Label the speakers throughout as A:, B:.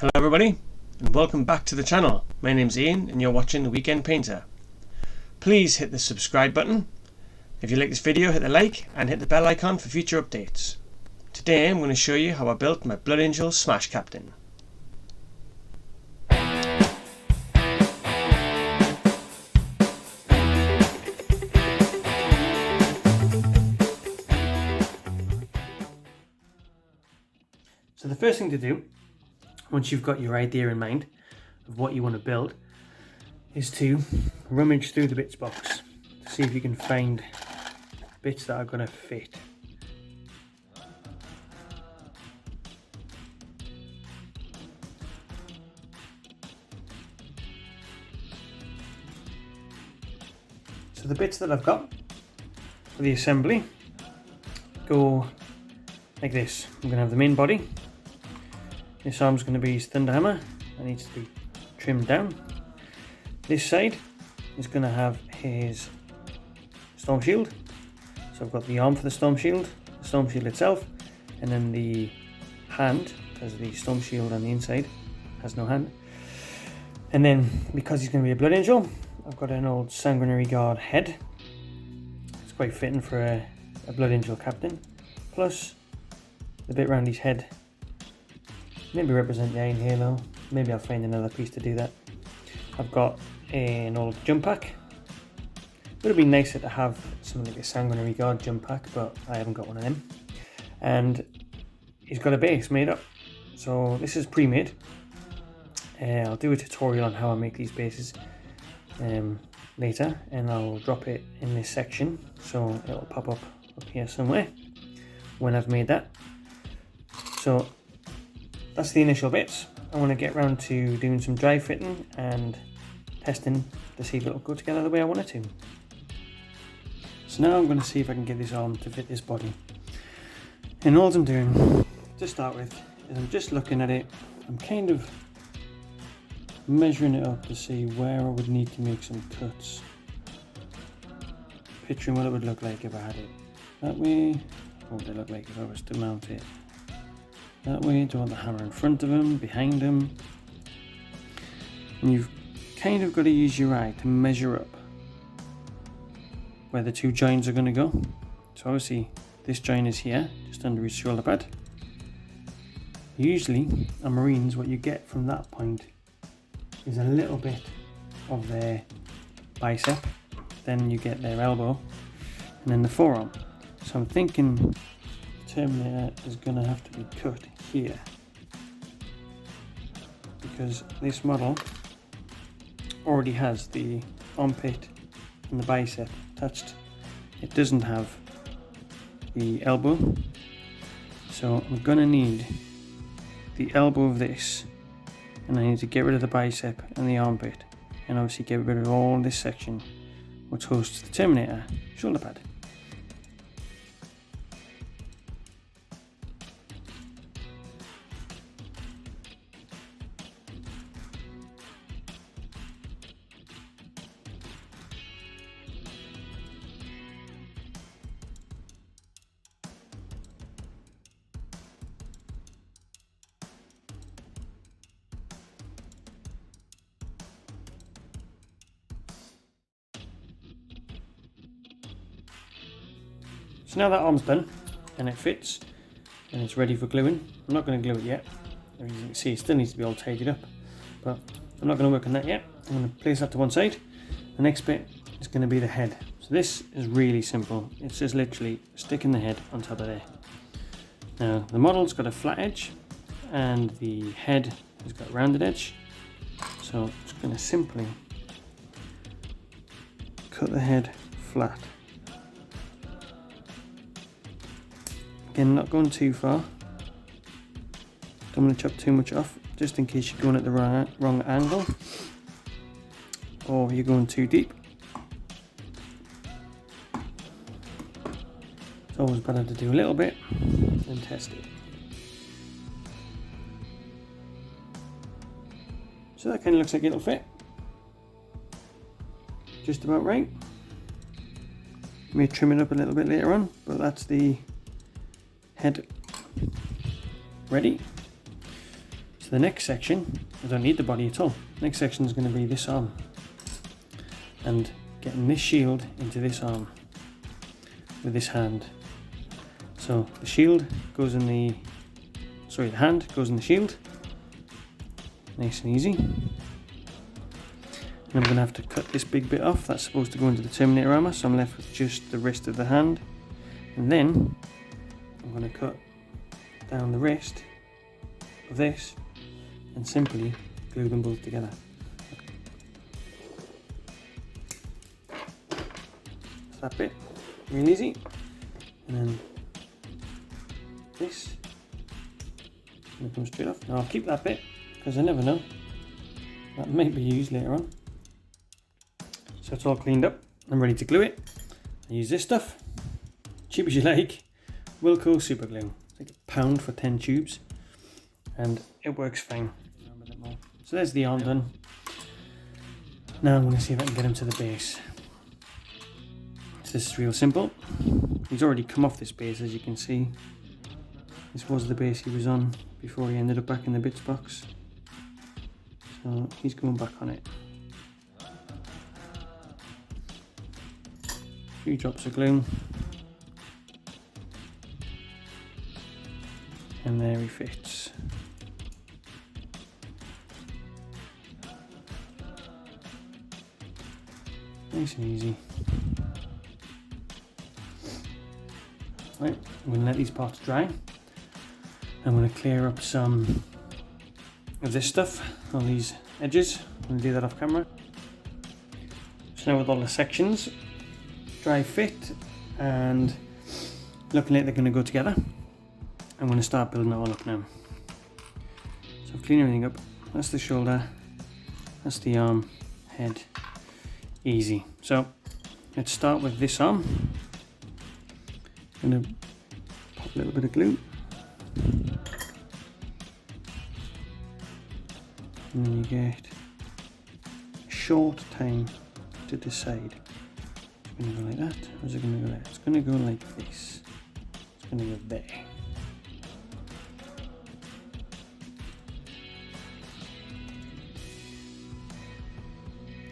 A: Hello everybody and welcome back to the channel. My name's Ian and you're watching The Weekend Painter. Please hit the subscribe button. If you like this video, hit the like and hit the bell icon for future updates. Today I'm going to show you how I built my Blood Angel Smash Captain. So the first thing to do, once you've got your idea in mind of what you want to build, is to rummage through the bits box to see if you can find bits that are going to fit. So the bits that I've got for the assembly go like this. I'm going to have the main body. This arm's going to be his thunder hammer. That needs to be trimmed down. This side is going to have his storm shield. So I've got the arm for the storm shield itself, and then the hand, because the storm shield on the inside has no hand. And then because he's going to be a blood angel, I've got an old sanguinary guard head. It's quite fitting for a blood angel captain. Plus the bit around his head, maybe represent the Iron Halo. Maybe I'll find another piece to do that. I've got an old jump pack. Would have been nicer to have something like a sanguinary guard jump pack, but I haven't got one of them. And he's got a base made up. So this is pre-made. I'll do a tutorial on how I make these bases later, and I'll drop it in this section, so it'll pop up here somewhere when I've made that. So that's the initial bits. I want to get round to doing some dry fitting and testing to see if it'll go together the way I want it to. So now I'm going to see if I can get this arm to fit this body. And all I'm doing to start with is I'm just looking at it. I'm kind of measuring it up to see where I would need to make some cuts. Picturing what it would look like if I had it that way. What would it look like if I was to mount it that way? Do I want the hammer in front of him, behind him? And you've kind of got to use your eye to measure up where the two joints are going to go. So obviously this joint is here, just under his shoulder pad. Usually on Marines, what you get from that point is a little bit of their bicep, then you get their elbow, and then the forearm. So I'm thinking Terminator is going to have to be cut here, because this model already has the armpit and the bicep attached. It doesn't have the elbow, so I'm going to need the elbow of this, and I need to get rid of the bicep and the armpit, and obviously get rid of all this section which hosts the Terminator shoulder pad. So now that arm's done and it fits and it's ready for gluing. I'm not going to glue it yet. As you can see, it still needs to be all tidied up, but I'm not going to work on that yet. I'm going to place that to one side. The next bit is going to be the head. So this is really simple. It's just literally sticking the head on top of there. Now the model's got a flat edge and the head has got a rounded edge. So I'm just going to simply cut the head flat. Again, not going too far. Don't want to chop too much off, just in case you're going at the wrong angle, or you're going too deep. It's always better to do a little bit and test it. So that kind of looks like it'll fit. Just about right. May trim it up a little bit later on, but that's the head ready. So the next section, I don't need the body at all. Next section is going to be this arm and getting this shield into this arm with this hand. So the shield goes in the, sorry, the hand goes in the shield, nice and easy. And I'm going to have to cut this big bit off. That's supposed to go into the Terminator armor, so I'm left with just the rest of the hand. And then I'm going to cut down the rest of this and simply glue them both together. That's that bit, really easy. And then this will come straight off. Now I'll keep that bit because I never know, that may be used later on. So it's all cleaned up. I'm ready to glue it. I use this stuff, cheap as you like, Wilco super glue. It's like £1 for 10 tubes, and it works fine. So there's the arm done. Now I'm going to see if I can get him to the base. So this is real simple. He's already come off this base, as you can see. This was the base he was on before he ended up back in the bits box. So he's going back on it. A few drops of glue. And there he fits. Nice and easy. Right, I'm going to let these parts dry. I'm going to clear up some of this stuff on these edges. I'm going to do that off camera. So now with all the sections dry fit and looking like they're going to go together, I'm going to start building it all up now. So I've cleaned everything up. That's the shoulder, that's the arm, head, easy. So let's start with this arm. I'm going to pop a little bit of glue. And then you get a short time to decide. It's going to go like that, or is it going to go like that? It's going to go like this. It's going to go there.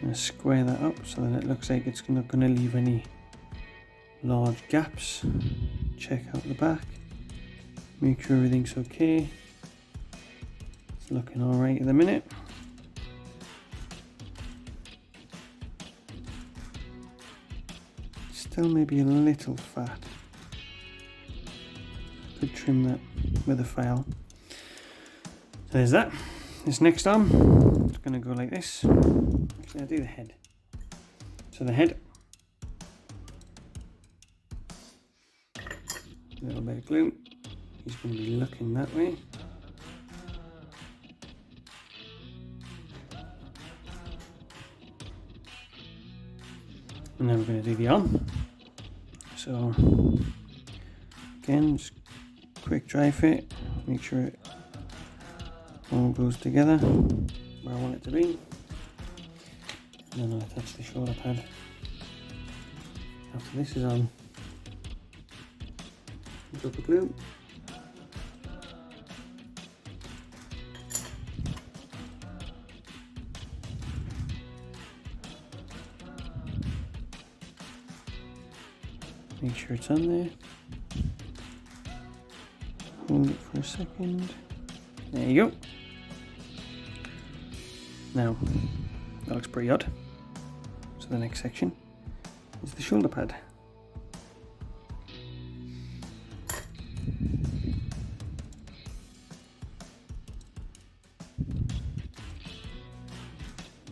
A: And square that up so that it looks like it's not going to leave any large gaps. Check out the back, make sure everything's okay. It's looking alright at the minute. Still maybe a little fat. Could trim that with a file. So there's that. This next arm, it's going to go like this. Actually, I'll do the head. So the head, a little bit of glue. He's going to be looking that way. And then we're going to do the arm. So again, just quick dry fit. Make sure it all goes together where I want it to be. And then I'll attach the shoulder pad. After this is on, drop of glue. Make sure it's on there. Hold it for a second. There you go. Now, that looks pretty odd. So the next section is the shoulder pad.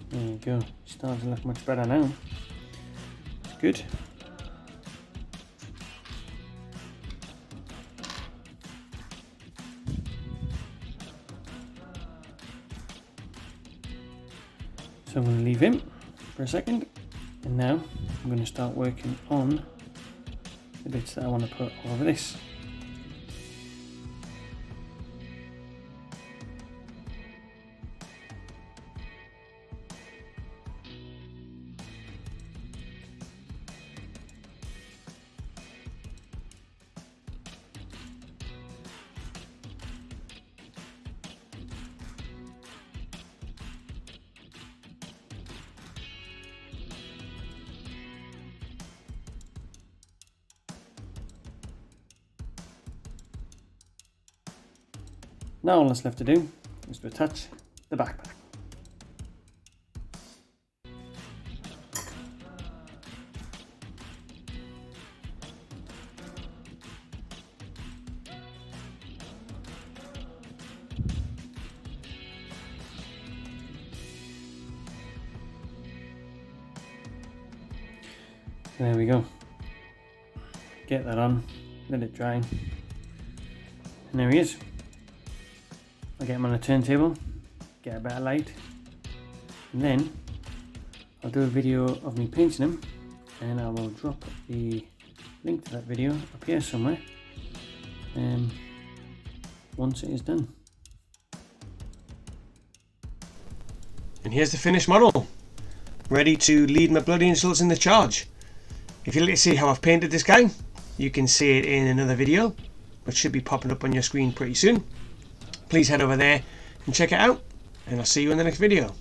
A: There you go. Starting to look much better now. It's good. So I'm going to leave him for a second, and now I'm going to start working on the bits that I want to put all over this. Now all that's left to do is to attach the backpack. There we go. Get that on, let it dry, and there he is. I'll get him on a turntable, get a bit of light, and then I'll do a video of me painting him, and I will drop the link to that video up here somewhere once it is done.
B: And here's the finished model, ready to lead my blood angels in the charge. If you'd like to see how I've painted this guy, you can see it in another video, which should be popping up on your screen pretty soon. Please head over there and check it out, and I'll see you in the next video.